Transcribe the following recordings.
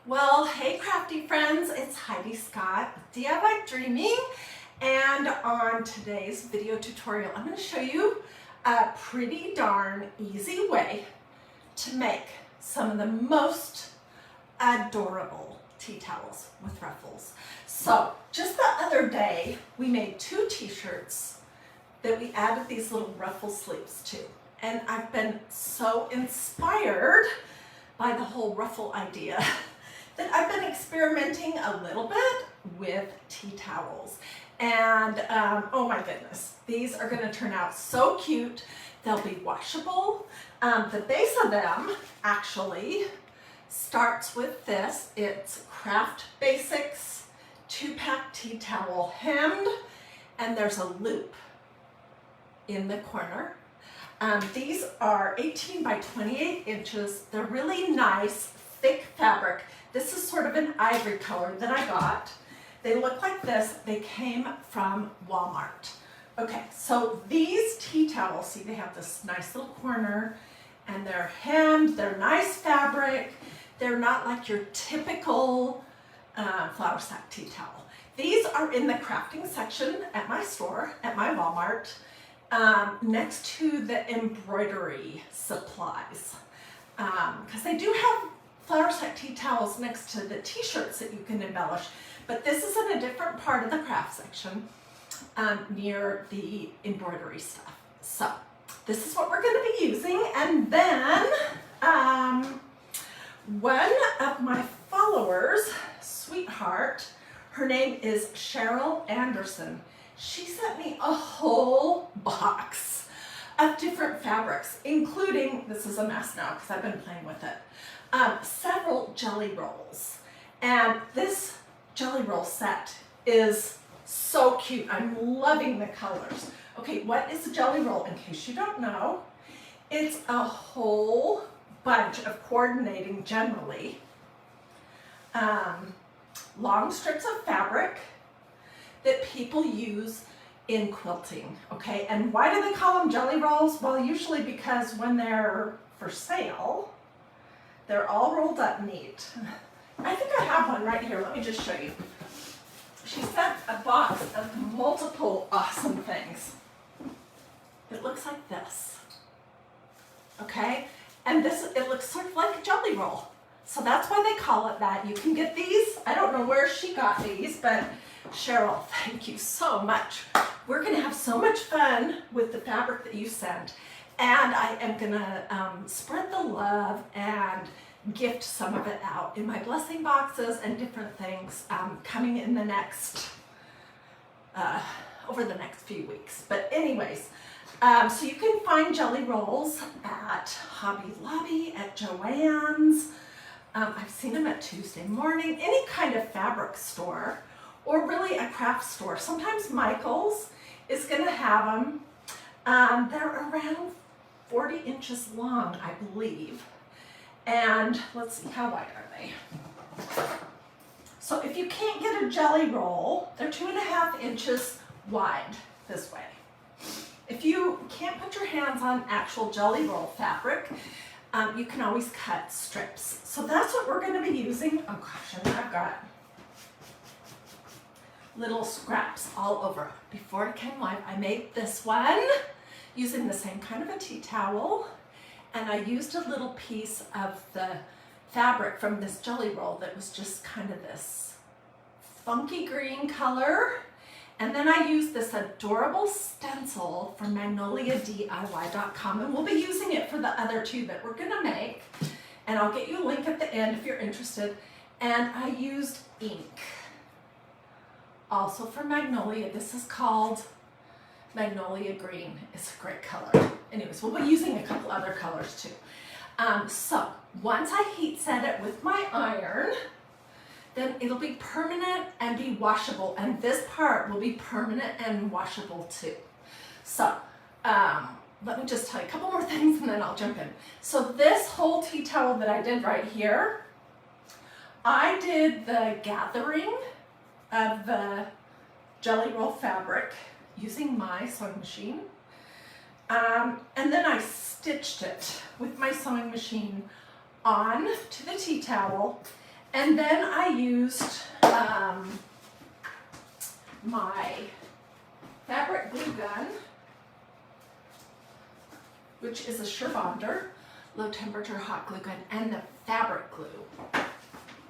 Well, hey crafty friends, it's Hiedi Scott with DiyDreaming, and on today's video tutorial I'm going to show you a pretty darn easy way to make some of the most adorable tea towels with ruffles. So just the other day we made two t-shirts that we added these little ruffle sleeves to, and I've been so inspired by the whole ruffle idea that I've been experimenting a little bit with tea towels. And oh my goodness, these are gonna turn out so cute. They'll be washable. The base of them actually starts with this. It's Craft Basics 2-pack tea towel hemmed, and there's a loop in the corner. These are 18 by 28 inches. They're really nice, thick fabric. This is sort of an ivory color that I got. They look like this. They came from Walmart. Okay, so these tea towels, see, they have this nice little corner and they're hemmed. They're nice fabric. They're not like your typical flour sack tea towel. These are in the crafting section at my store, at my Walmart, next to the embroidery supplies. Because they do have flour sack tea towels next to the t-shirts that you can embellish, but this is in a different part of the craft section near the embroidery stuff. So this is what we're going to be using, and then one of my followers, sweetheart, her name is Cheryl Anderson. She sent me a whole box of different fabrics, including, this is a mess now because I've been playing with it, several jelly rolls. And this jelly roll set is so cute. I'm loving the colors. Okay, what is a jelly roll? In case you don't know, it's a whole bunch of coordinating, generally, long strips of fabric that people use in quilting, okay? And why do they call them jelly rolls? Well, usually because when they're for sale, they're all rolled up neat. I think I have one right here. Let me just show you. She sent a box of multiple awesome things. It looks like this, okay? And this, it looks sort of like a jelly roll. So that's why they call it that. You can get these. I don't know where she got these, but Cheryl, thank you so much. We're gonna have so much fun with the fabric that you sent. And I am gonna spread the love and gift some of it out in my blessing boxes and different things coming in the next, over the next few weeks. But anyways, so you can find jelly rolls at Hobby Lobby, at Joann's. I've seen them at Tuesday Morning, any kind of fabric store, or really a craft store. Sometimes Michael's is gonna have them. They're around 40 inches long, I believe. And let's see, how wide are they? So if you can't get a jelly roll, they're 2.5 inches wide this way. If you can't put your hands on actual jelly roll fabric, you can always cut strips. So that's what we're going to be using. Oh gosh, and I've got little scraps all over. Before it came live, I made this one using the same kind of a tea towel, and I used a little piece of the fabric from this jelly roll that was just kind of this funky green color. And then I used this adorable stencil from MagnoliaDIY.com, and we'll be using it for the other two that we're gonna make. And I'll get you a link at the end if you're interested. And I used ink, also from Magnolia. This is called Magnolia Green. It's a great color. Anyways, we'll be using a couple other colors too. So once I heat set it with my iron, then it'll be permanent and be washable, and this part will be permanent and washable too. So let me just tell you a couple more things and then I'll jump in. So this whole tea towel that I did right here, I did the gathering of the jelly roll fabric using my sewing machine, and then I stitched it with my sewing machine on to the tea towel, And then I used my fabric glue gun, which is a Sherbonder low temperature hot glue gun, and the fabric glue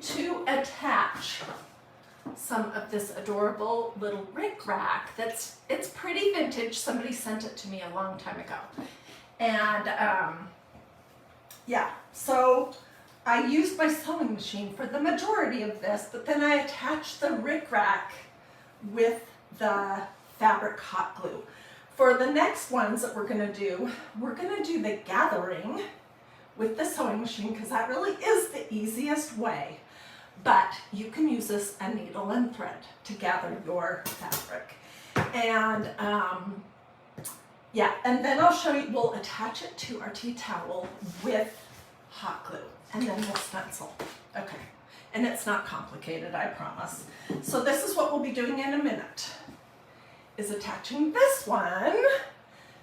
to attach some of this adorable little rickrack it's pretty vintage. Somebody sent it to me a long time ago. And yeah, so I used my sewing machine for the majority of this, but then I attached the rickrack with the fabric hot glue. For the next ones that we're gonna do the gathering with the sewing machine, because that really is the easiest way. But you can use this a needle and thread to gather your fabric. And yeah, and then I'll show you, we'll attach it to our tea towel with hot glue, and then we'll stencil. Okay, and it's not complicated, I promise. So this is what we'll be doing in a minute, is attaching this one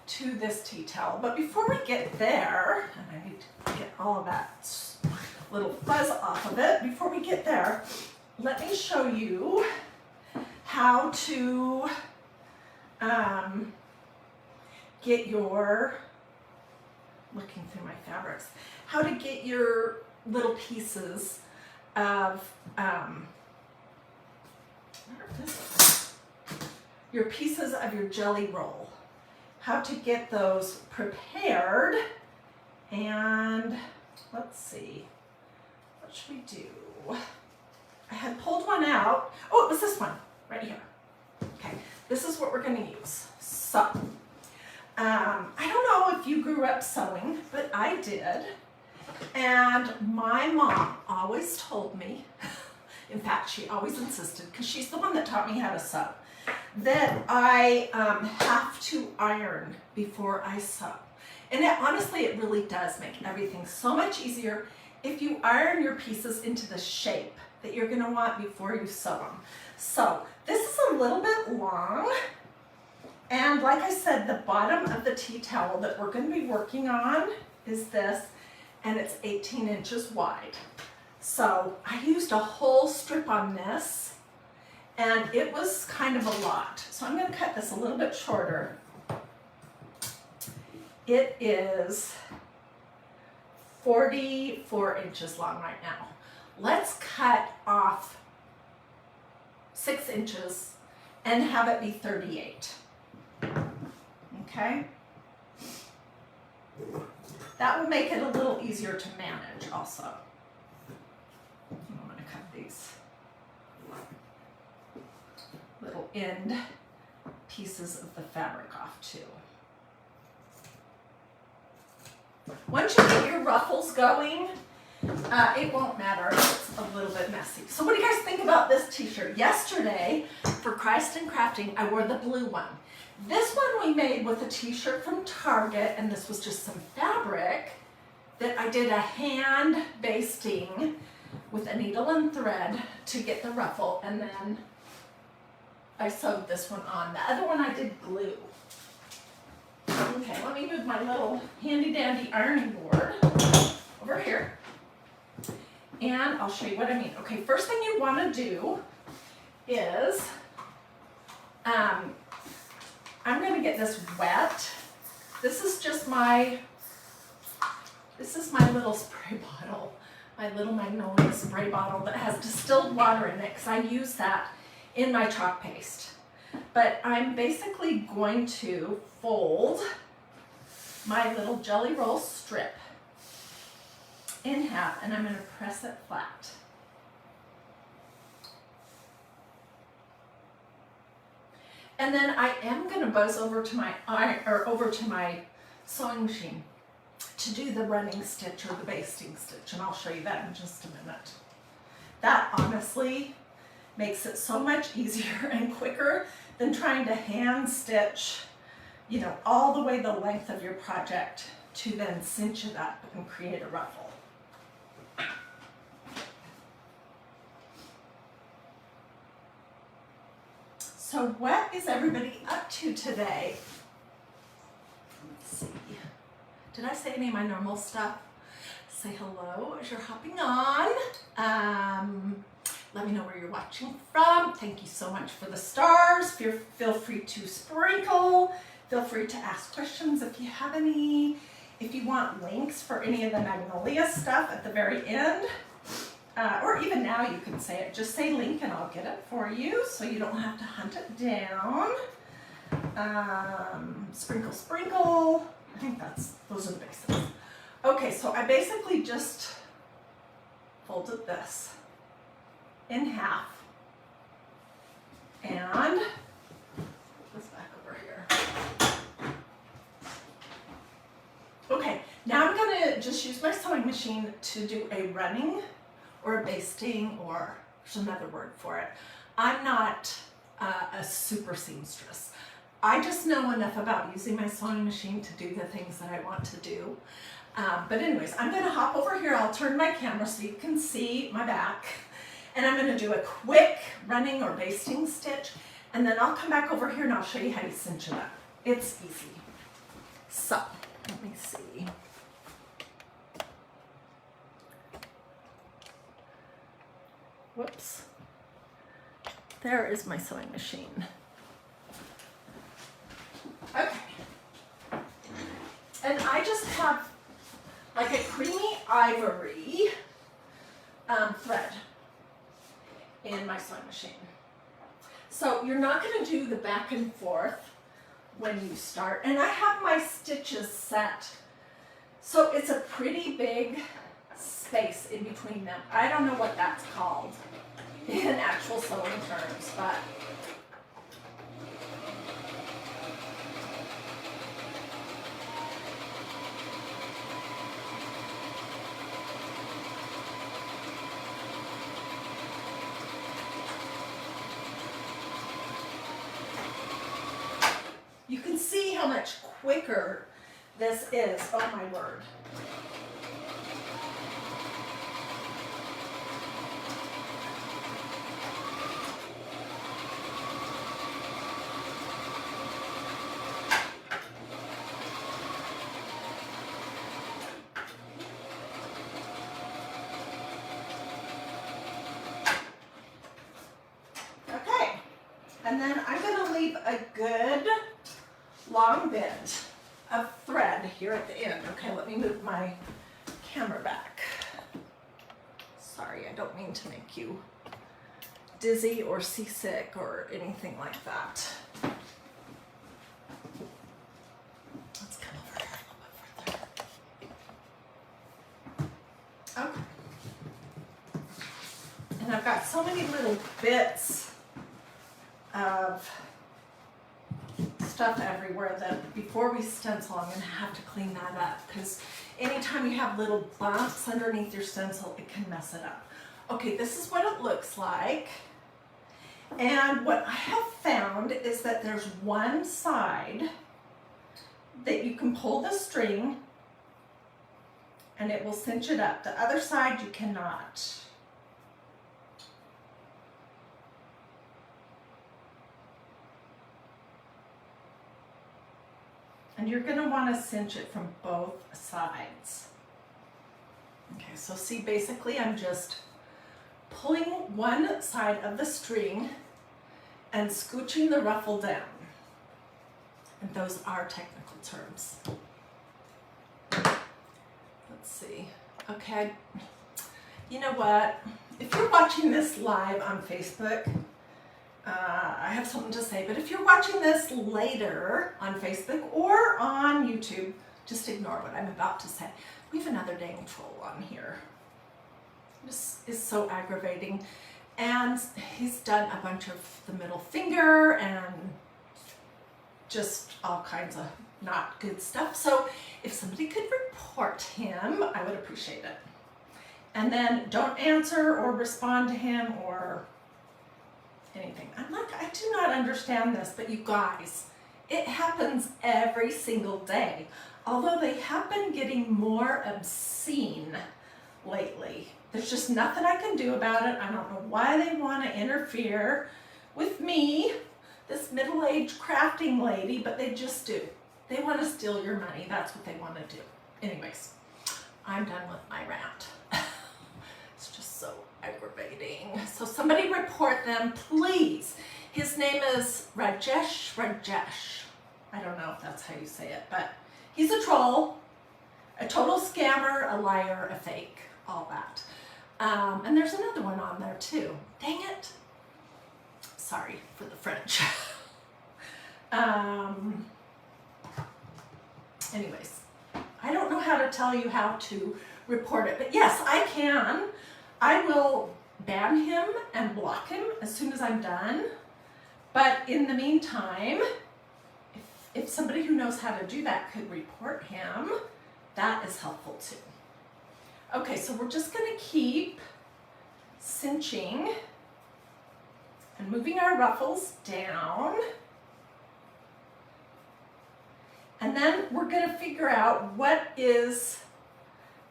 to this tea towel. But before we get there, and I need to get all of that little fuzz off of it, before we get there, let me show you how to get your, looking through my fabrics, how to get your little pieces of, your pieces of your jelly roll, how to get those prepared. And let's see, what should we do? I had pulled one out. Oh, it was this one right here. Okay, this is what we're going to use. So, I don't know if you grew up sewing, but I did. And my mom always told me, in fact, she always insisted, because she's the one that taught me how to sew, that I have to iron before I sew. And honestly, it really does make everything so much easier if you iron your pieces into the shape that you're going to want before you sew them. So this is a little bit long, and like I said, the bottom of the tea towel that we're going to be working on is this, and it's 18 inches wide. So I used a whole strip on this, and it was kind of a lot. So I'm going to cut this a little bit shorter. It is 44 inches long right now. Let's cut off 6 inches and have it be 38. Okay? That will make it a little easier to manage also. I'm going to cut these little end pieces of the fabric off too. Once you get your ruffles going, it won't matter if it's a little bit messy. So what do you guys think about this t-shirt? Yesterday, for Christ and Crafting, I wore the blue one. This one we made with a t-shirt from Target, and this was just some fabric that I did a hand basting with a needle and thread to get the ruffle, and then I sewed this one on. The other one I did glue. Okay, let me move my little handy dandy ironing board over here, and I'll show you what I mean. Okay, first thing you want to do is, I'm going to get this wet. This is just my little spray bottle, my little Magnolia spray bottle that has distilled water in it, because I use that in my chalk paste. But I'm basically going to fold my little jelly roll strip in half, and I'm going to press it flat. And then I am going to buzz over to my sewing machine to do the running stitch or the basting stitch, and I'll show you that in just a minute. That honestly makes it so much easier and quicker than trying to hand stitch, you know, all the way the length of your project to then cinch it up and create a ruffle. So what is everybody up to today? Let's see. Did I say any of my normal stuff? say hello as you're hopping on. Let me know where you're watching from. Thank you so much for the stars. Feel free to sprinkle. Feel free to ask questions if you have any. If you want links for any of the Magnolia stuff at the very end, or even now you can say it. Just say link and I'll get it for you so you don't have to hunt it down. Sprinkle, sprinkle. I think those are the basics. Okay, so I basically just folded this in half and put this back over here. Okay, now I'm gonna just use my sewing machine to do a running or a basting, or there's another word for it. I'm not a super seamstress. I just know enough about using my sewing machine to do the things that I want to do. But anyways, I'm gonna hop over here. I'll turn my camera so you can see my back. And I'm gonna do a quick running or basting stitch. And then I'll come back over here and I'll show you how to cinch it up. It's easy. So, let me see. Whoops. There is my sewing machine. Okay. And I just have like a creamy ivory thread in my sewing machine. So you're not going to do the back and forth when you start. And I have my stitches set. So it's a pretty big space in between them. I don't know what that's called in actual sewing terms, but you can see how much quicker this is. Oh my word. Okay, and then I'm going to leave a good long bit of thread here at the end. Okay, let me move my camera back. Sorry, I don't mean to make you dizzy or seasick or anything like that. Let's come over here a little bit further. Okay. And I've got so many little bits of stuff everywhere that before we stencil, I'm going to have to clean that up, because anytime you have little bumps underneath your stencil, it can mess it up. Okay, this is what it looks like. And what I have found is that there's one side that you can pull the string and it will cinch it up. The other side you cannot. And you're going to want to cinch it from both sides. Okay, so see, basically I'm just pulling one side of the string and scooching the ruffle down. And those are technical terms. Let's see. Okay, you know what? If you're watching this live on Facebook, I have something to say, but if you're watching this later on Facebook or on YouTube, just ignore what I'm about to say. We have another dang troll on here. This is so aggravating. And he's done a bunch of the middle finger and just all kinds of not good stuff. So if somebody could report him, I would appreciate it. And then don't answer or respond to him or anything. I do not understand this, but you guys, it happens every single day. Although they have been getting more obscene lately. There's just nothing I can do about it. I don't know why they want to interfere with me, this middle-aged crafting lady, but they just do. They want to steal your money. That's what they want to do. Anyways, I'm done with my rant. It's just so aggravating. So somebody report them, please. His name is Rajesh. I don't know if that's how you say it, but he's a troll, a total scammer, a liar, a fake, all that. And there's another one on there too. Dang it. Sorry for the French. Anyways, I don't know how to tell you how to report it, but yes, I can. I will ban him and block him as soon as I'm done. But in the meantime, if somebody who knows how to do that could report him, that is helpful too. Okay, so we're just going to keep cinching and moving our ruffles down. And then we're going to figure out what is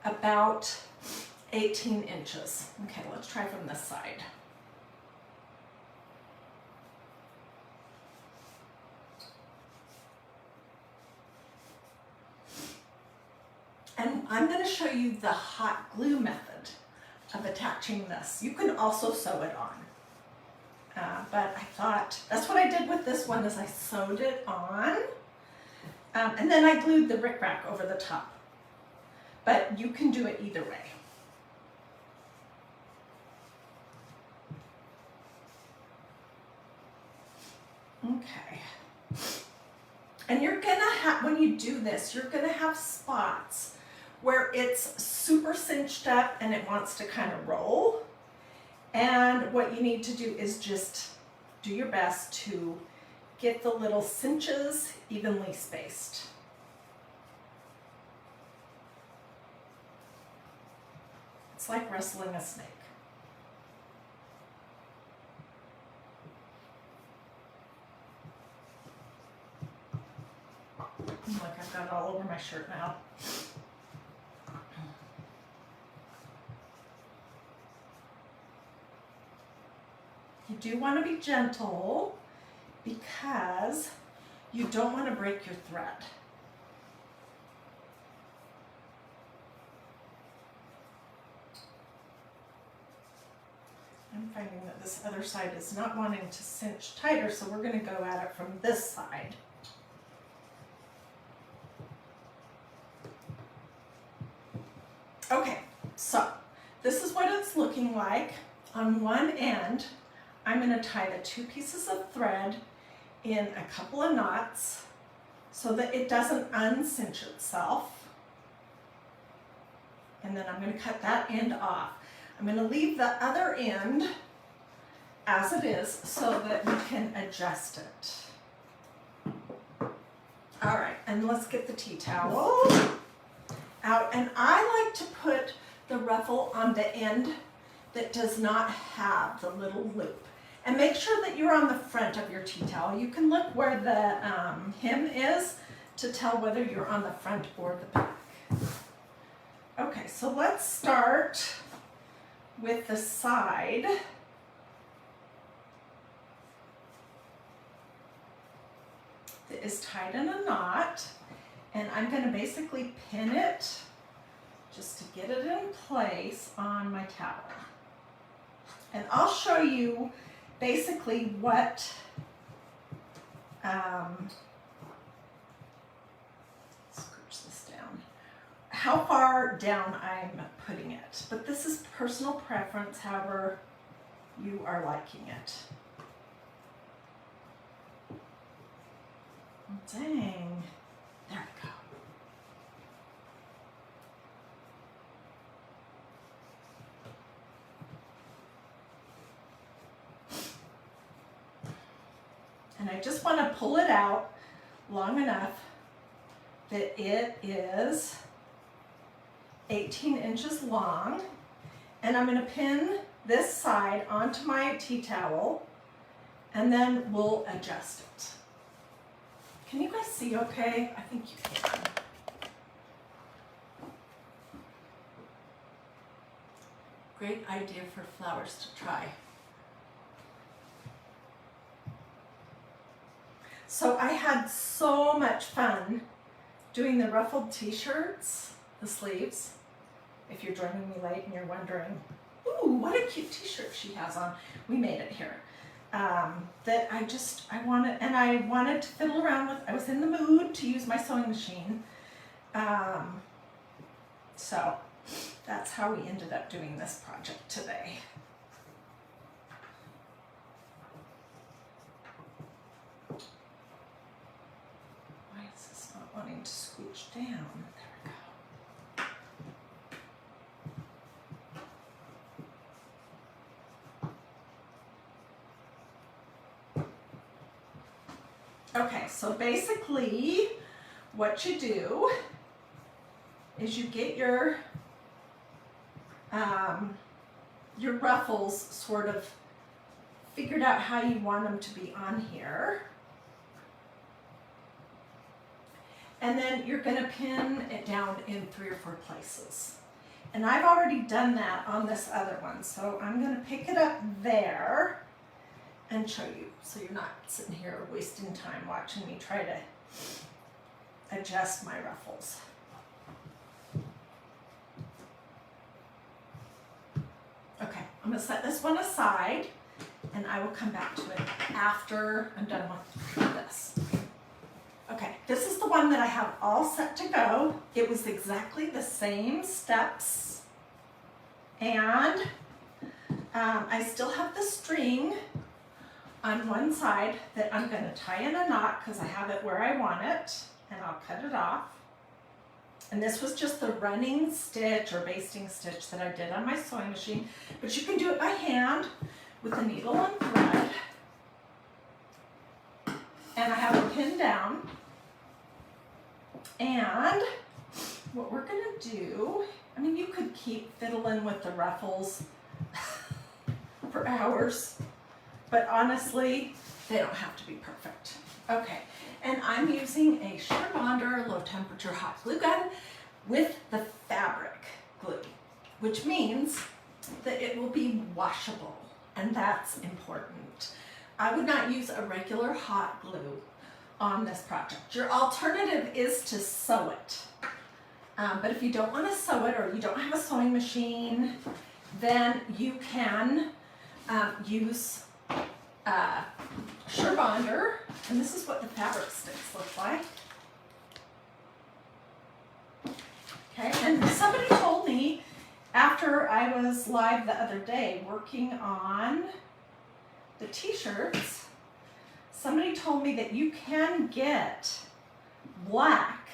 about 18 inches. Okay, let's try from this side. And I'm going to show you the hot glue method of attaching this. You can also sew it on. But I thought, that's what I did with this one, is I sewed it on. And then I glued the rickrack over the top. But you can do it either way. Okay. And you're gonna have, when you do this, you're gonna have spots where it's super cinched up and it wants to kind of roll. And what you need to do is just do your best to get the little cinches evenly spaced. It's like wrestling a snake. Look, I've got it all over my shirt now. You do want to be gentle because you don't want to break your thread. I'm finding that this other side is not wanting to cinch tighter, so we're going to go at it from this side. Okay, so this is what it's looking like. On one end, I'm going to tie the two pieces of thread in a couple of knots so that it doesn't uncinch itself. And then I'm going to cut that end off. I'm going to leave the other end as it is so that we can adjust it. All right, and let's get the tea towel out. And I like to put the ruffle on the end that does not have the little loop. And make sure that you're on the front of your tea towel. You can look where the hem is to tell whether you're on the front or the back. Okay, so let's start with the side that is tied in a knot. And I'm going to basically pin it just to get it in place on my towel. And I'll show you basically what scooch this down, how far down I'm putting it. But this is personal preference, however you are liking it. Dang, there we go. And I just want to pull it out long enough that it is 18 inches long. And I'm going to pin this side onto my tea towel and then we'll adjust it. Can you guys see okay? I think you can. Great idea for flowers to try. So I had so much fun doing the ruffled t-shirts, the sleeves. if you're joining me late and you're wondering, ooh, what a cute t-shirt she has on. We made it here. That I wanted to fiddle around with. I was in the mood to use my sewing machine. So that's how we ended up doing this project today. Why is this not wanting to scooch down? There we go. Okay, so basically what you do is you get your ruffles sort of figured out how you want them to be on here. And then you're going to pin it down in 3 or 4 places. And I've already done that on this other one, so I'm going to pick it up there and show you, so you're not sitting here wasting time watching me try to adjust my ruffles. Okay, I'm going to set this one aside and I will come back to it after I'm done with this. Okay, this is the one that I have all set to go. It was exactly the same steps, and I still have the string on one side that I'm going to tie in a knot because I have it where I want it, and I'll cut it off. And this was just the running stitch or basting stitch that I did on my sewing machine, but you can do it by hand with a needle and thread. And I have it pinned down. And what we're going to do, I mean, you could keep fiddling with the ruffles for hours, but honestly, they don't have to be perfect. Okay, and I'm using a Sugar Bonder low temperature hot glue gun with the fabric glue, which means that it will be washable, and that's important. I would not use a regular hot glue on this project. Your alternative is to sew it. But if you don't want to sew it, or you don't have a sewing machine, then you can use Sugar Bonder, and this is what the fabric sticks look like. Okay, and somebody told me after I was live the other day working on the t-shirts, somebody told me that you can get black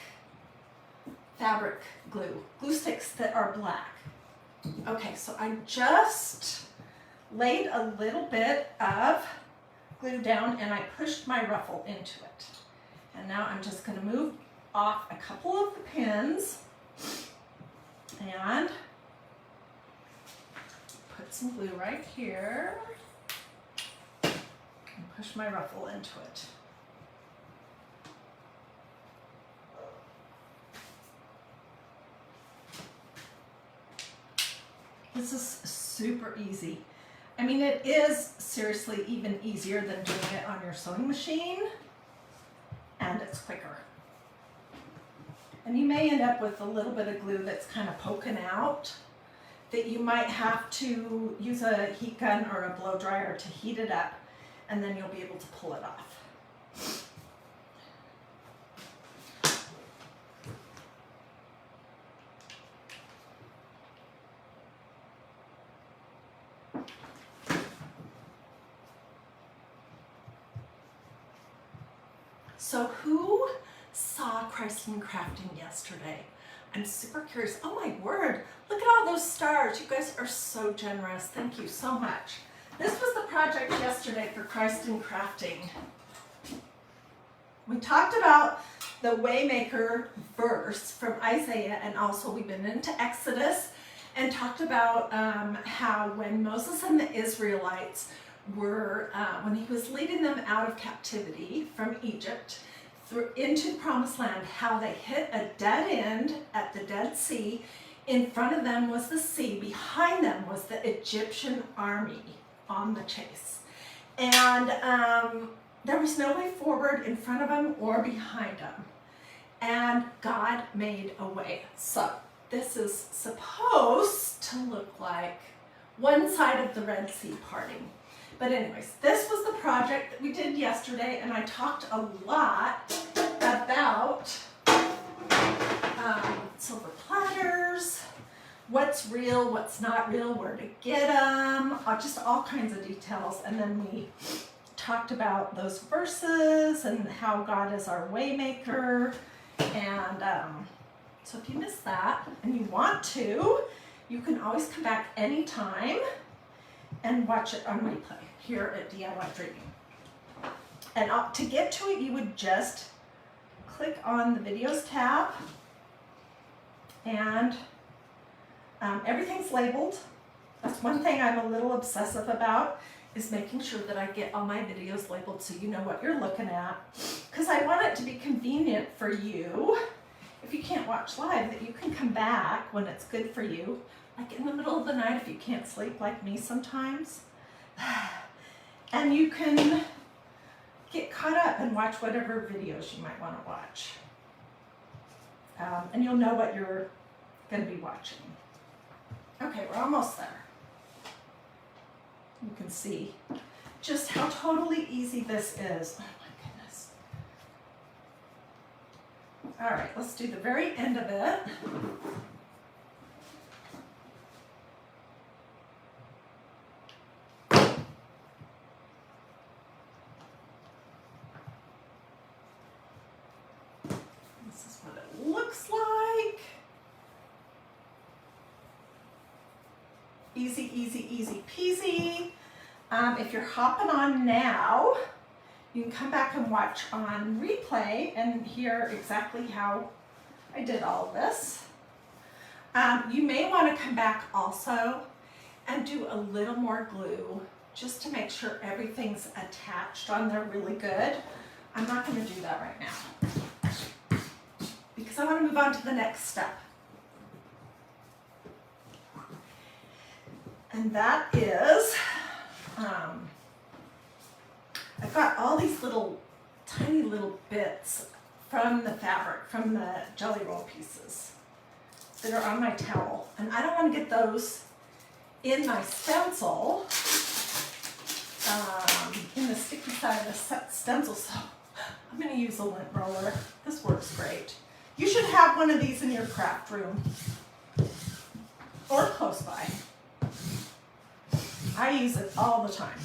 fabric glue sticks that are black. Okay, so I just laid a little bit of glue down and I pushed my ruffle into it. And now I'm just going to move off a couple of the pins and put some glue right here and push my ruffle into it. This is super easy. I mean, it is seriously even easier than doing it on your sewing machine, and it's quicker. And you may end up with a little bit of glue that's kind of poking out, that you might have to use a heat gun or a blow dryer to heat it up, and then you'll be able to pull it off. So who saw Christ in Crafting yesterday? I'm super curious. Oh my word, look at all those stars. You guys are so generous. Thank you so much. This was the project yesterday for Christ in Crafting. We talked about the Waymaker verse from Isaiah, and also we've been into Exodus and talked about how when Moses and the Israelites were, when he was leading them out of captivity from Egypt into the Promised Land, how they hit a dead end at the Dead Sea. In front of them was the sea, behind them was the Egyptian army on the chase. And there was no way forward in front of them or behind them. And God made a way. So this is supposed to look like one side of the Red Sea parting. But anyways, this was the project that we did yesterday, and I talked a lot about silver platters, what's real, what's not real, where to get them, just all kinds of details. And then we talked about those verses and how God is our waymaker. And so if you missed that and you want to, you can always come back anytime and watch it on replay here at DiyDreaming. And to get to it, you would just click on the videos tab, and everything's labeled. That's one thing I'm a little obsessive about, is making sure that I get all my videos labeled so you know what you're looking at, because I want it to be convenient for you. If you can't watch live, that you can come back when it's good for you, like in the middle of the night if you can't sleep like me sometimes. And you can get caught up and watch whatever videos you might want to watch. And you'll know what you're going to be watching. Okay, we're almost there. You can see just how totally easy this is. Oh my goodness. All right, let's do the very end of it. This is what it looks like. Easy, easy, easy peasy. If you're hopping on now, you can come back and watch on replay and hear exactly how I did all of this. You may want to come back also and do a little more glue just to make sure everything's attached on there really good. I'm not going to do that right now because I want to move on to the next step. And that is, I've got all these little, tiny little bits from the fabric, from the jelly roll pieces that are on my towel. And I don't want to get those in my stencil, in the sticky side of the stencil. So I'm going to use a lint roller. This works great. You should have one of these in your craft room or close by. I use it all the time.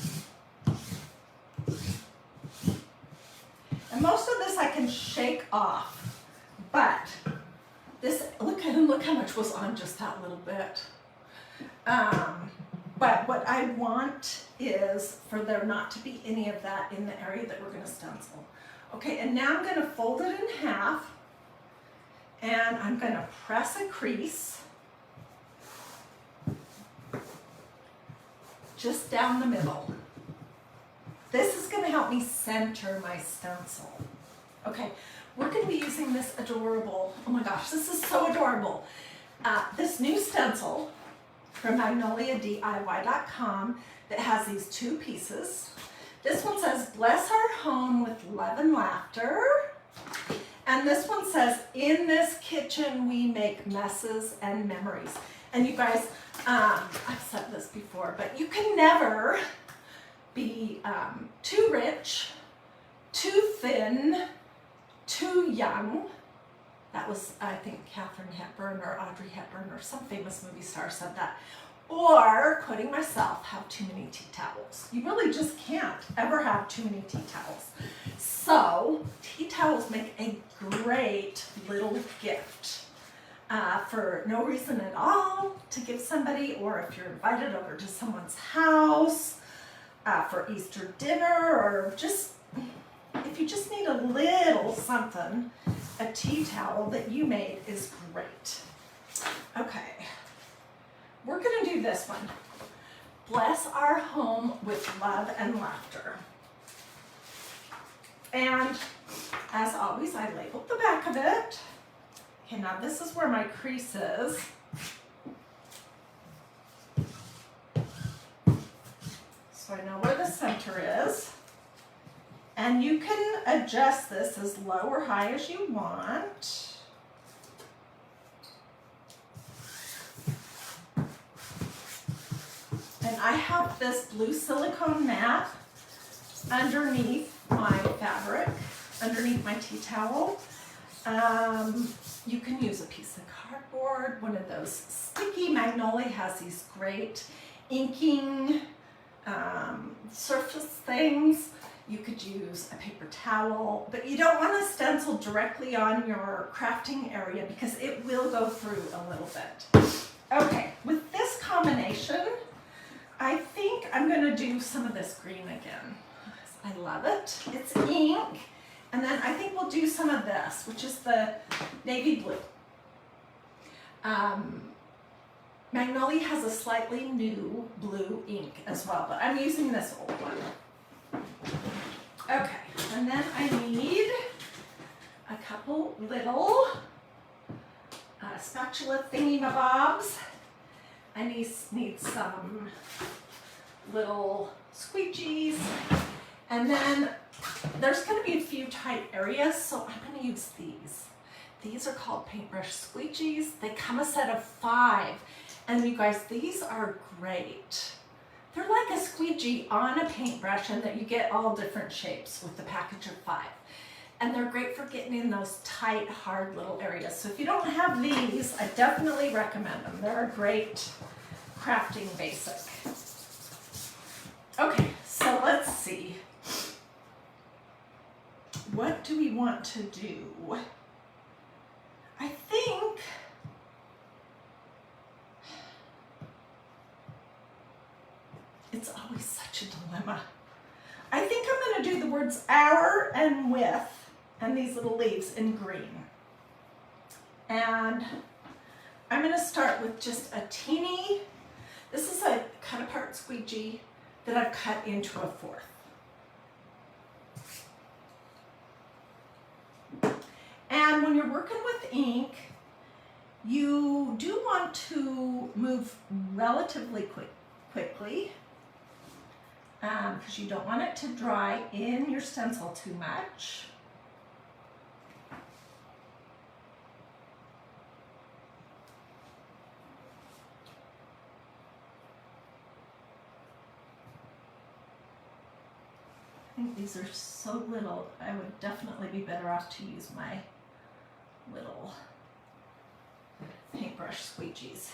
And most of this I can shake off, but this, look how much was on just that little bit. But what I want is for there not to be any of that in the area that we're going to stencil. Okay, and now I'm going to fold it in half, and I'm going to press a crease just down the middle. This is going to help me center my stencil. Okay, we're going to be using this adorable, oh my gosh, this is so adorable. This new stencil from MagnoliaDIY.com that has these two pieces. This one says, "Bless our home with love and laughter." And this one says, "In this kitchen we make messes and memories." And you guys, I've said this before, but you can never be too rich, too thin, too young. That was, I think, Katharine Hepburn or Audrey Hepburn or some famous movie star said that. Or, quoting myself, have too many tea towels. You really just can't ever have too many tea towels. So, tea towels make a great little gift. For no reason at all to give somebody, or if you're invited over to someone's house for Easter dinner, or just if you just need a little something, a tea towel that you made is great. Okay, we're going to do this one. Bless our home with love and laughter. And as always, I labeled the back of it. Okay, now this is where my crease is. So I know where the center is. And you can adjust this as low or high as you want. And I have this blue silicone mat underneath my fabric, underneath my tea towel. You can use a piece of cardboard, one of those sticky. Magnolia has these great inking surface things. You could use a paper towel, but you don't want to stencil directly on your crafting area because it will go through a little bit. Okay, with this combination, I think I'm going to do some of this green again. I love it. It's ink. And then I think we'll do some of this, which is the navy blue. Magnolia has a slightly new blue ink as well, but I'm using this old one. Okay, and then I need a couple little spatula thingy-mabobs. I need some little squeegees, and then there's going to be a few tight areas, so I'm going to use these. These are called paintbrush squeegees. They come a set of 5, and you guys, these are great. They're like a squeegee on a paintbrush, and that you get all different shapes with the package of 5. And they're great for getting in those tight, hard little areas. So if you don't have these, I definitely recommend them. They're a great crafting basic. Okay, so let's see. What do we want to do? I think it's always such a dilemma. I think I'm going to do the words hour and with and these little leaves in green. And I'm going to start with just a teeny, this is a cut apart squeegee that I've cut into a 1/4. And when you're working with ink, you do want to move relatively quickly because you don't want it to dry in your stencil too much. I think these are so little, I would definitely be better off to use my little paintbrush squeegees.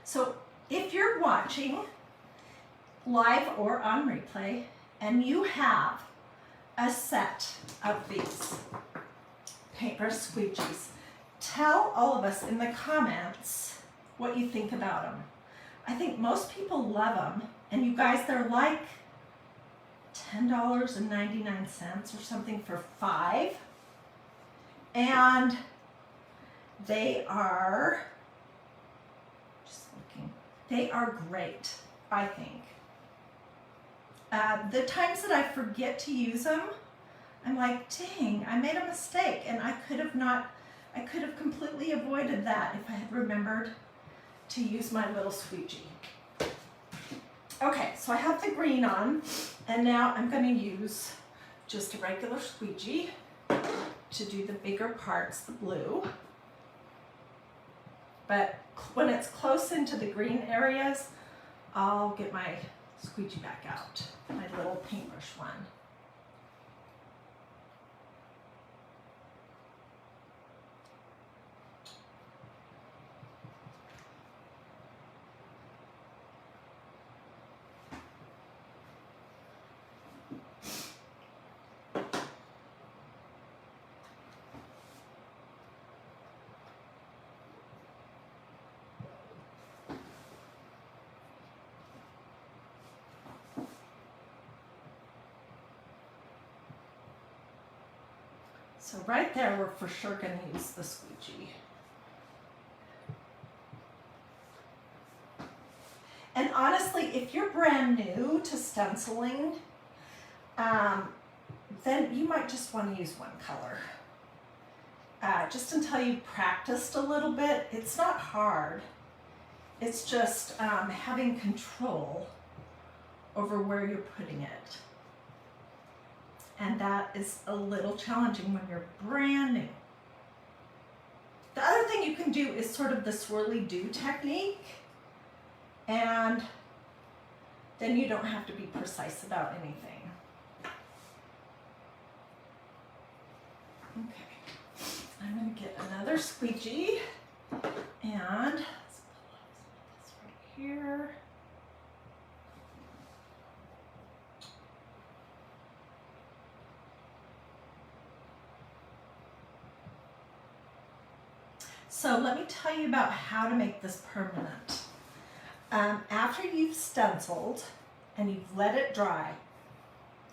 So if you're watching live or on replay and you have a set of these paintbrush squeegees, tell all of us in the comments what you think about them. I think most people love them, and you guys, they're like $10.99 or something for 5, and they are, just looking, they are great, I think. The times that I forget to use them, I'm like, dang, I made a mistake, and I could have completely avoided that if I had remembered to use my little squeegee. Okay, so I have the green on, and now I'm going to use just a regular squeegee to do the bigger parts, the blue. But when it's close into the green areas, I'll get my squeegee back out, my little paintbrush one. So right there, we're for sure going to use the squeegee. And honestly, if you're brand new to stenciling, then you might just want to use one color. Just until you've practiced a little bit. It's not hard. It's just having control over where you're putting it. And that is a little challenging when you're brand new. The other thing you can do is sort of the swirly do technique, and then you don't have to be precise about anything. Okay, I'm going to get another squeegee, and let's put this right here. So let me tell you about how to make this permanent. After you've stenciled and you've let it dry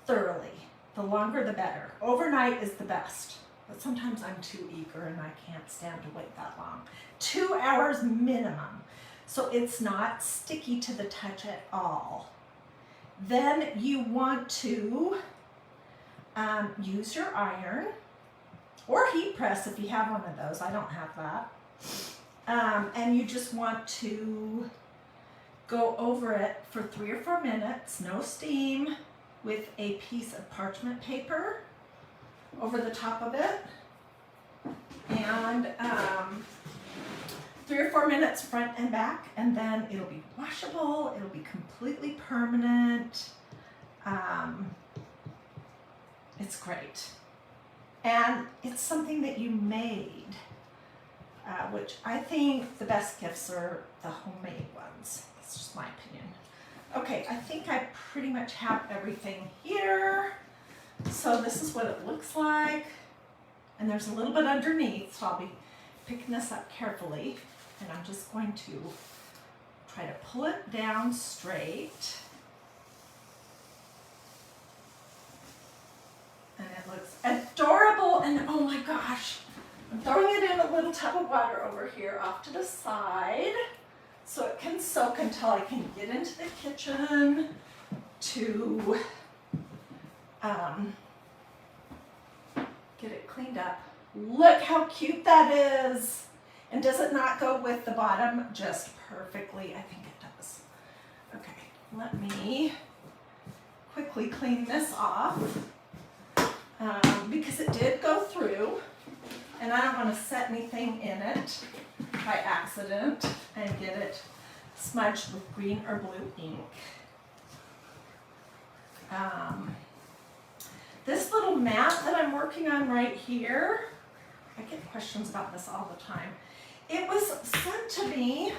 thoroughly, the longer the better. Overnight is the best, but sometimes I'm too eager and I can't stand to wait that long. 2 hours minimum, so it's not sticky to the touch at all. Then you want to use your iron or heat press if you have one of those. I don't have that. And you just want to go over it for 3 or 4 minutes, no steam, with a piece of parchment paper over the top of it. And 3 or 4 minutes front and back, and then it'll be washable, it'll be completely permanent. It's great. And it's something that you made, which I think the best gifts are the homemade ones. That's just my opinion. Okay, I think I pretty much have everything here. So this is what it looks like. And there's a little bit underneath, so I'll be picking this up carefully. And I'm just going to try to pull it down straight. And it looks adorable, and oh my gosh, I'm throwing it in a little tub of water over here off to the side so it can soak until I can get into the kitchen to get it cleaned up. Look how cute that is. And does it not go with the bottom just perfectly? I think it does. Okay, let me quickly clean this off. Because it did go through, and I don't want to set anything in it by accident and get it smudged with green or blue ink. This little mat that I'm working on right here, I get questions about this all the time. It was sent to me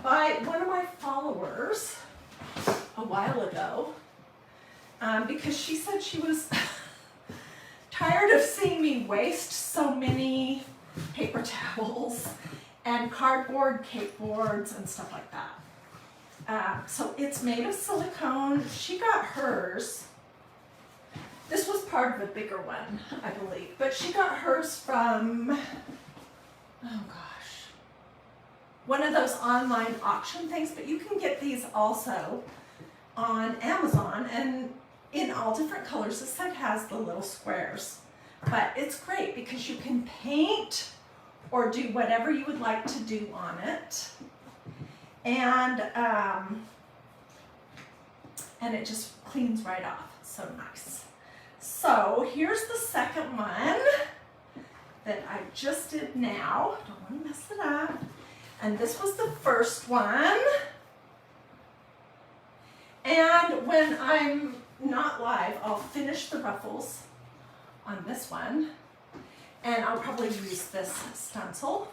by one of my followers a while ago because she said she was tired of seeing me waste so many paper towels and cardboard, cake boards, and stuff like that. So it's made of silicone. She got hers. This was part of a bigger one, I believe, but she got hers from, oh gosh, one of those online auction things, but you can get these also on Amazon, and in all different colors. This side has the little squares, but it's great because you can paint or do whatever you would like to do on it, and it just cleans right off. So nice. So here's the second one that I just did now. Don't want to mess it up. And this was the first one. And when I'm not live, I'll finish the ruffles on this one, and I'll probably use this stencil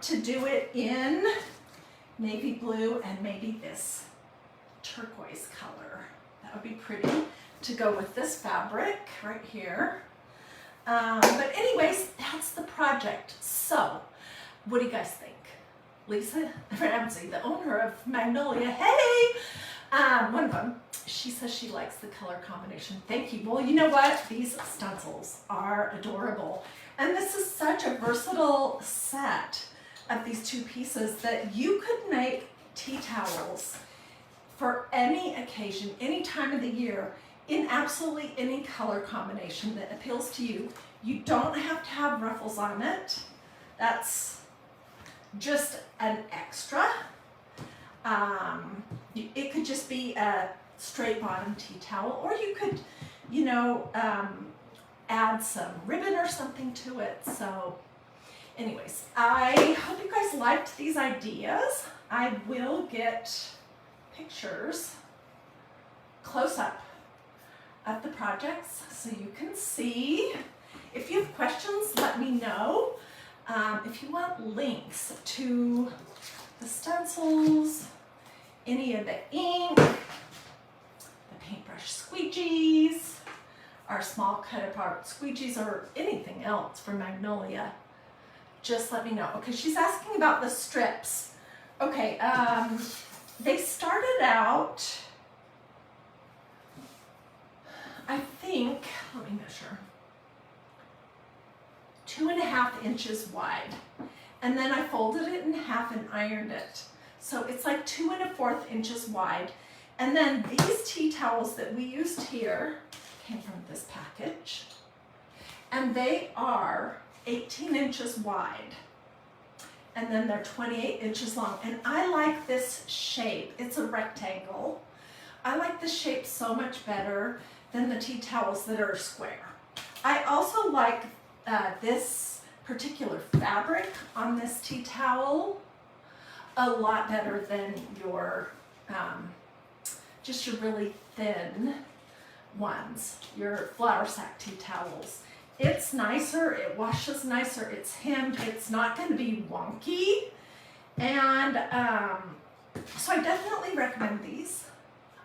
to do it in navy blue and maybe this turquoise color. That would be pretty to go with this fabric right here. But anyways, that's the project. So what do you guys think? Lisa Ramsey, the owner of Magnolia, hey! One of them, she says she likes the color combination. Thank you. Well, you know what? These stencils are adorable. And this is such a versatile set of these two pieces that you could make tea towels for any occasion, any time of the year, in absolutely any color combination that appeals to you. You don't have to have ruffles on it. That's just an extra. It could just be a straight bottom tea towel, or you could, you know, add some ribbon or something to it. So anyways, I hope you guys liked these ideas. I will get pictures close up of the projects so you can see. If you have questions, let me know. If you want links to the stencils, any of the ink, the paintbrush squeegees, our small cut apart squeegees, or anything else from Magnolia, just let me know. Okay, she's asking about the strips. Okay, they started out, I think, let me measure, 2.5 inches wide. And then I folded it in half and ironed it. So it's like 2 1/4 inches wide. And then these tea towels that we used here came from this package. And they are 18 inches wide. And then they're 28 inches long. And I like this shape. It's a rectangle. I like the shape so much better than the tea towels that are square. I also like this particular fabric on this tea towel a lot better than your just your really thin ones, your flour sack tea towels. It's nicer, it washes nicer, it's hemmed, it's not going to be wonky, and so I definitely recommend these.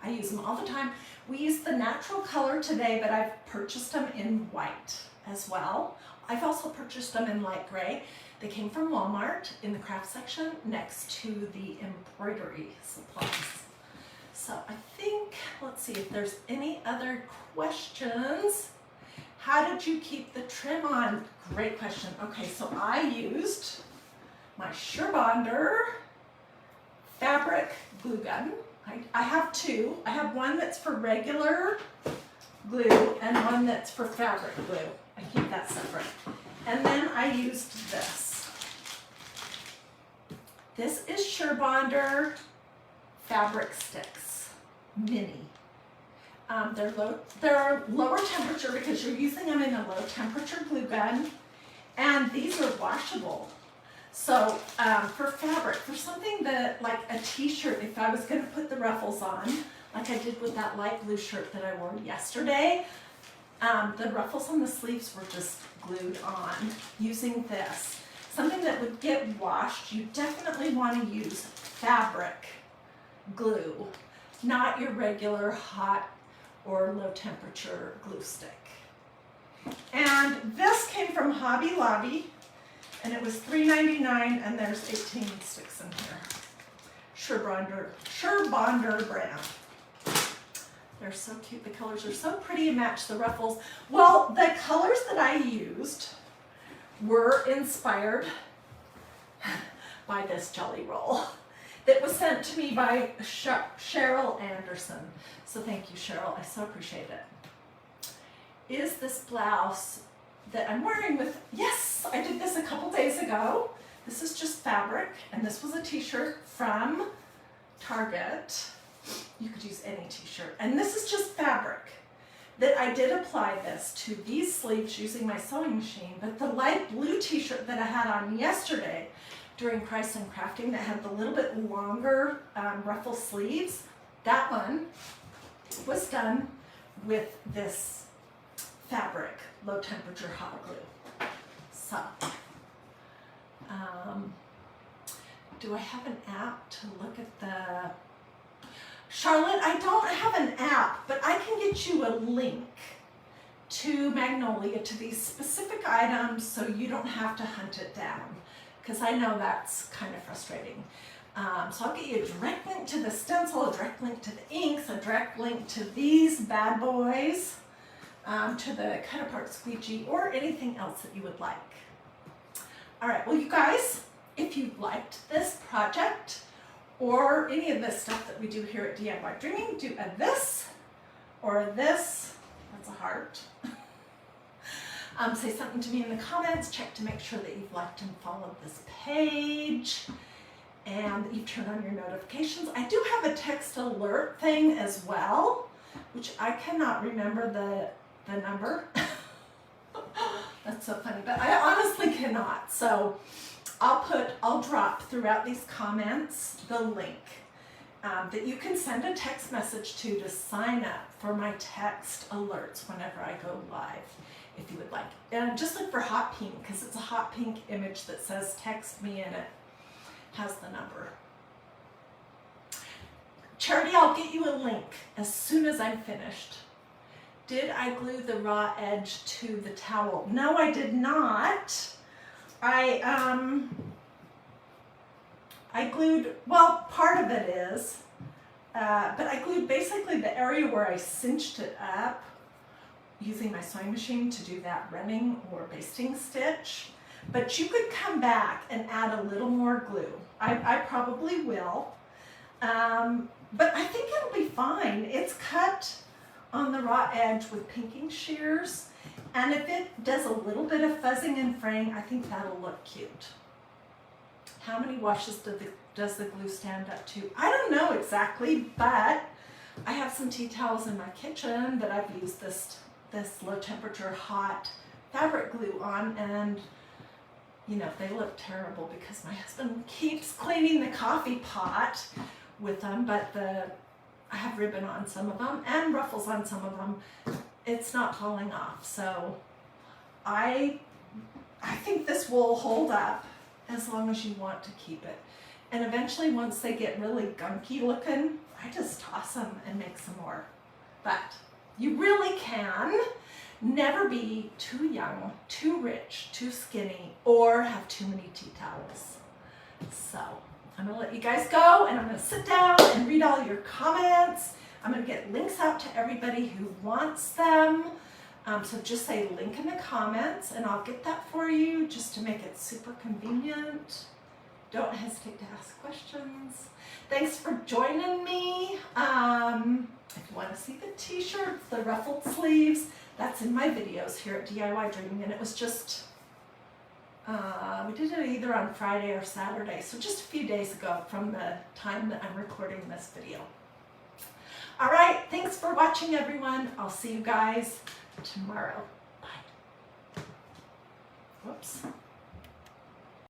I use them all the time. We use the natural color today, but I've purchased them in white as well. I've also purchased them in light gray. They came from Walmart in the craft section next to the embroidery supplies. So I think, let's see if there's any other questions. How did you keep the trim on? Great question. Okay, so I used my Surebonder fabric glue gun. I have two. I have one that's for regular glue and one that's for fabric glue. I keep that separate. And then I used this. This is Surebonder fabric sticks, mini. They're lower temperature because you're using them in a low temperature glue gun, and these are washable. So for fabric, for something that, like a t-shirt, if I was going to put the ruffles on, like I did with that light blue shirt that I wore yesterday, the ruffles on the sleeves were just glued on using this. Something that would get washed, you definitely want to use fabric glue, not your regular hot or low temperature glue stick. And this came from Hobby Lobby, and it was $3.99, and there's 18 sticks in here. Surebonder brand. They're so cute. The colors are so pretty and match the ruffles. Well, the colors that I used were inspired by this jelly roll that was sent to me by Cheryl Anderson. So thank you, Cheryl. I so appreciate it. Is this blouse that I'm wearing with, yes, I did this a couple days ago. This is just fabric, and this was a t-shirt from Target. You could use any t-shirt. And this is just fabric that I did apply this to these sleeves using my sewing machine. But the light blue t-shirt that I had on yesterday during Price and Crafting that had the little bit longer ruffle sleeves, that one was done with this fabric, low temperature hot glue. So, do I have an app to look at the... Charlotte, I don't have an app, but I can get you a link to Magnolia, to these specific items, so you don't have to hunt it down, because I know that's kind of frustrating. So I'll get you a direct link to the stencil, a direct link to the inks, a direct link to these bad boys, to the cut apart squeegee, or anything else that you would like. All right, well, you guys, if you liked this project or any of this stuff that we do here at DiyDreaming, do a this or a this. That's a heart. Say something to me in the comments. Check to make sure that you've liked and followed this page. and you turn on your notifications. I do have a text alert thing as well, which I cannot remember the number. That's so funny, but I honestly cannot. So I'll drop throughout these comments the link that you can send a text message to sign up for my text alerts whenever I go live, if you would like. And just look for hot pink, because it's a hot pink image that says text me, and it has the number. Charity, I'll get you a link as soon as I'm finished. Did I glue the raw edge to the towel? No, I did not. I glued, well, part of it is, but I glued basically the area where I cinched it up using my sewing machine to do that running or basting stitch. But you could come back and add a little more glue. I probably will, but I think it'll be fine. It's cut on the raw edge with pinking shears, and if it does a little bit of fuzzing and fraying, I think that'll look cute. How many washes does the glue stand up to? I don't know exactly, but I have some tea towels in my kitchen that I've used this low temperature hot fabric glue on, and you know, they look terrible because my husband keeps cleaning the coffee pot with them, but I have ribbon on some of them and ruffles on some of them. It's not falling off, so I think this will hold up as long as you want to keep it. And eventually, once they get really gunky looking, I just toss them and make some more. But you really can never be too young, too rich, too skinny, or have too many tea towels. So I'm gonna let you guys go, and I'm gonna sit down and read all your comments. I'm gonna get links out to everybody who wants them. So just say link in the comments, and I'll get that for you just to make it super convenient. Don't hesitate to ask questions. Thanks for joining me. If you want to see the t-shirts, the ruffled sleeves, that's in my videos here at DIY Dreaming, and it was just, we did it either on Friday or Saturday, so just a few days ago from the time that I'm recording this video. All right, thanks for watching, everyone. I'll see you guys tomorrow. Bye. Whoops.